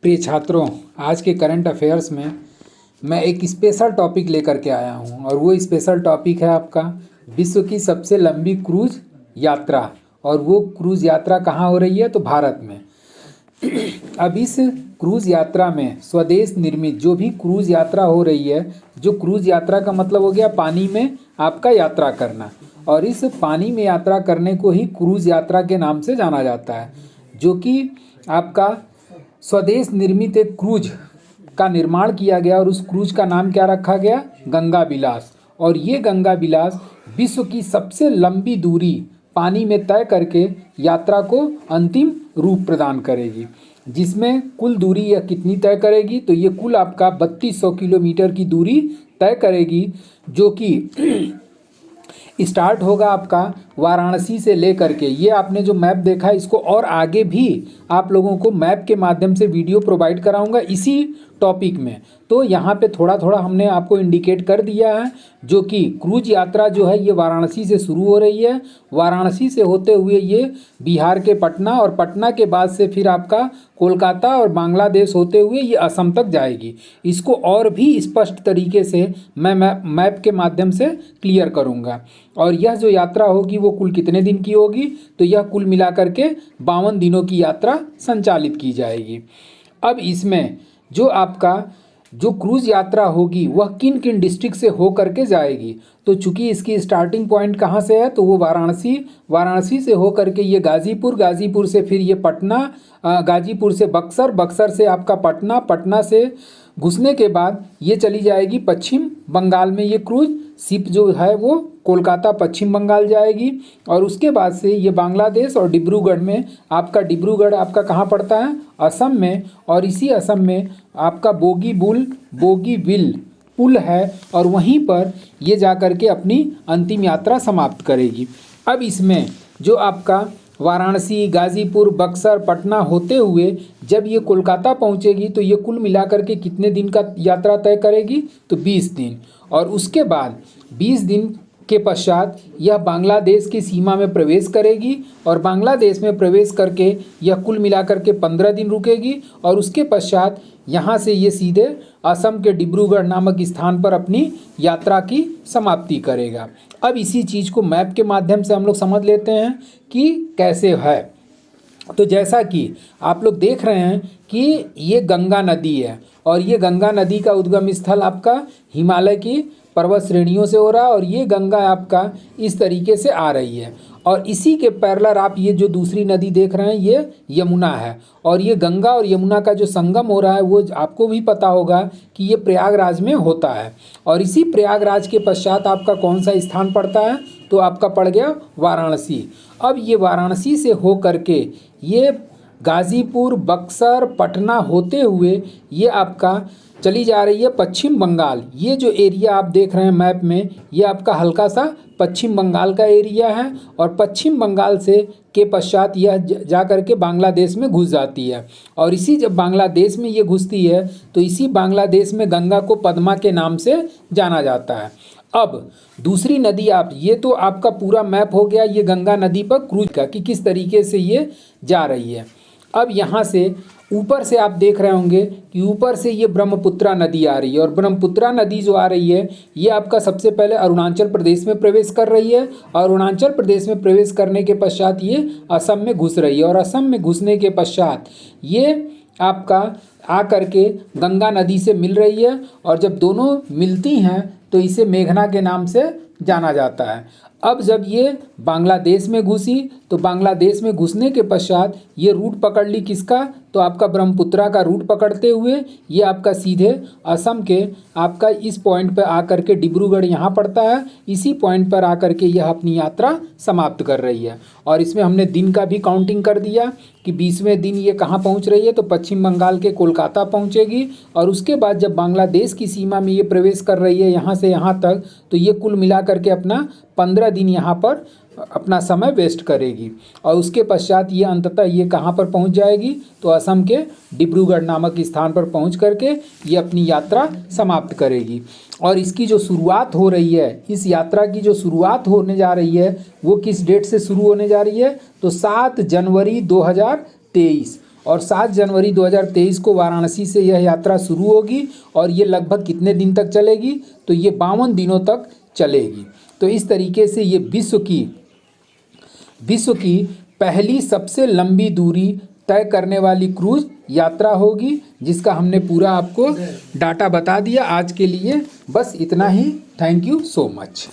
प्रिय छात्रों, आज के करंट अफेयर्स में मैं एक स्पेशल टॉपिक लेकर के आया हूं और वो स्पेशल टॉपिक है आपका विश्व की सबसे लंबी क्रूज यात्रा। और वो क्रूज यात्रा कहाँ हो रही है? तो भारत में। अब इस क्रूज यात्रा में स्वदेश निर्मित जो भी क्रूज यात्रा हो रही है, जो क्रूज यात्रा का मतलब हो गया पानी में आपका यात्रा करना, और इस पानी में यात्रा करने को ही क्रूज यात्रा के नाम से जाना जाता है, जो कि आपका स्वदेश निर्मित एक क्रूज का निर्माण किया गया और उस क्रूज का नाम क्या रखा गया? गंगा विलास। और ये गंगा विलास विश्व की सबसे लंबी दूरी पानी में तय करके यात्रा को अंतिम रूप प्रदान करेगी, जिसमें कुल दूरी यह कितनी तय करेगी? तो ये कुल आपका 3200 किलोमीटर की दूरी तय करेगी, जो कि स्टार्ट होगा आपका वाराणसी से लेकर के। ये आपने जो मैप देखा है, इसको और आगे भी आप लोगों को मैप के माध्यम से वीडियो प्रोवाइड कराऊंगा इसी टॉपिक में। तो यहाँ पे थोड़ा थोड़ा हमने आपको इंडिकेट कर दिया है, जो कि क्रूज यात्रा जो है ये वाराणसी से शुरू हो रही है। वाराणसी से होते हुए ये बिहार के पटना, और पटना के बाद से फिर आपका कोलकाता और बांग्लादेश होते हुए ये असम तक जाएगी। इसको और भी स्पष्ट तरीके से मैं मैप के माध्यम से क्लियर करूँगा। और यह जो यात्रा होगी वो कुल कितने दिन की होगी? तो यह कुल मिलाकर के 52 दिनों की यात्रा संचालित की जाएगी। अब इसमें जो आपका जो क्रूज यात्रा होगी वह किन किन डिस्ट्रिक्ट से हो करके जाएगी? तो चूंकि इसकी स्टार्टिंग पॉइंट कहाँ से है, तो वो वाराणसी से हो करके ये गाज़ीपुर से फिर ये पटना, गाज़ीपुर से बक्सर से आपका पटना से घुसने के बाद ये चली जाएगी पश्चिम बंगाल में। ये क्रूज शिप जो है वो कोलकाता पश्चिम बंगाल जाएगी, और उसके बाद से ये बांग्लादेश और डिब्रूगढ़ में डिब्रूगढ़ आपका कहाँ पड़ता है? असम में। और इसी असम में आपका बोगीबिल पुल है, और वहीं पर ये जाकर के अपनी अंतिम यात्रा समाप्त करेगी। अब इसमें जो आपका वाराणसी, गाज़ीपुर, बक्सर, पटना होते हुए जब ये कोलकाता पहुंचेगी तो ये कुल मिलाकर के कितने दिन का यात्रा तय करेगी? तो 20 दिन। और उसके बाद 20 दिन के पश्चात यह बांग्लादेश की सीमा में प्रवेश करेगी, और बांग्लादेश में प्रवेश करके यह कुल मिलाकर के 15 दिन रुकेगी, और उसके पश्चात यहाँ से ये सीधे असम के डिब्रूगढ़ नामक स्थान पर अपनी यात्रा की समाप्ति करेगा। अब इसी चीज़ को मैप के माध्यम से हम लोग समझ लेते हैं कि कैसे है। तो जैसा कि आप लोग देख रहे हैं कि ये गंगा नदी है, और ये गंगा नदी का उद्गम स्थल आपका हिमालय की पर्वत श्रेणियों से हो रहा है, और ये गंगा आपका इस तरीके से आ रही है। और इसी के पैरेलल आप ये जो दूसरी नदी देख रहे हैं ये यमुना है, और ये गंगा और यमुना का जो संगम हो रहा है वो आपको भी पता होगा कि ये प्रयागराज में होता है। और इसी प्रयागराज के पश्चात आपका कौन सा स्थान पड़ता है? तो आपका पड़ गया वाराणसी। अब ये वाराणसी से हो करके ये गाज़ीपुर, बक्सर, पटना होते हुए ये आपका चली जा रही है पश्चिम बंगाल। ये जो एरिया आप देख रहे हैं मैप में, ये आपका हल्का सा पश्चिम बंगाल का एरिया है, और पश्चिम बंगाल से के पश्चात यह जा कर के बांग्लादेश में घुस जाती है। और इसी जब बांग्लादेश में ये घुसती है तो इसी बांग्लादेश में गंगा को पद्मा के नाम से जाना जाता है। अब दूसरी नदी ये तो आपका पूरा मैप हो गया ये गंगा नदी पर क्रूज का कि किस तरीके से ये जा रही है। अब यहाँ से ऊपर से आप देख रहे होंगे कि ऊपर से ये ब्रह्मपुत्रा नदी आ रही है, और ब्रह्मपुत्रा नदी जो आ रही है ये आपका सबसे पहले अरुणाचल प्रदेश में प्रवेश कर रही है, और अरुणाचल प्रदेश में प्रवेश करने के पश्चात ये असम में घुस रही है, और असम में घुसने के पश्चात ये आपका आ करके गंगा नदी से मिल रही है, और जब दोनों मिलती हैं तो इसे मेघना के नाम से जाना जाता है। अब जब ये बांग्लादेश में घुसी तो बांग्लादेश में घुसने के पश्चात ये रूट पकड़ ली किसका? तो आपका ब्रह्मपुत्रा का रूट पकड़ते हुए ये आपका सीधे असम के आपका इस पॉइंट पर आकर के डिब्रूगढ़ यहाँ पड़ता है, इसी पॉइंट पर आकर के यह अपनी यात्रा समाप्त कर रही है। और इसमें हमने दिन का भी काउंटिंग कर दिया कि 20वें दिन ये कहाँ पहुँच रही है? तो पश्चिम बंगाल के कोलकाता पहुँचेगी, और उसके बाद जब बांग्लादेश की सीमा में ये प्रवेश कर रही है यहाँ से यहाँ तक, तो ये कुल मिला करके अपना 15 दिन यहाँ पर अपना समय वेस्ट करेगी। और उसके पश्चात ये अंततः ये कहाँ पर पहुँच जाएगी? तो असम के डिब्रूगढ़ नामक स्थान पर पहुँच करके ये अपनी यात्रा समाप्त करेगी। और इसकी जो शुरुआत हो रही है, इस यात्रा की जो शुरुआत होने जा रही है वो किस डेट से शुरू होने जा रही है? तो 7 जनवरी 2023। और 7 जनवरी 2023 को वाराणसी से यह यात्रा शुरू होगी और ये लगभग कितने दिन तक चलेगी, तो ये 52 दिनों तक चलेगी। तो इस तरीके से ये विश्व की पहली सबसे लंबी दूरी तय करने वाली क्रूज यात्रा होगी, जिसका हमने पूरा आपको डाटा बता दिया। आज के लिए बस इतना ही। Thank you so much.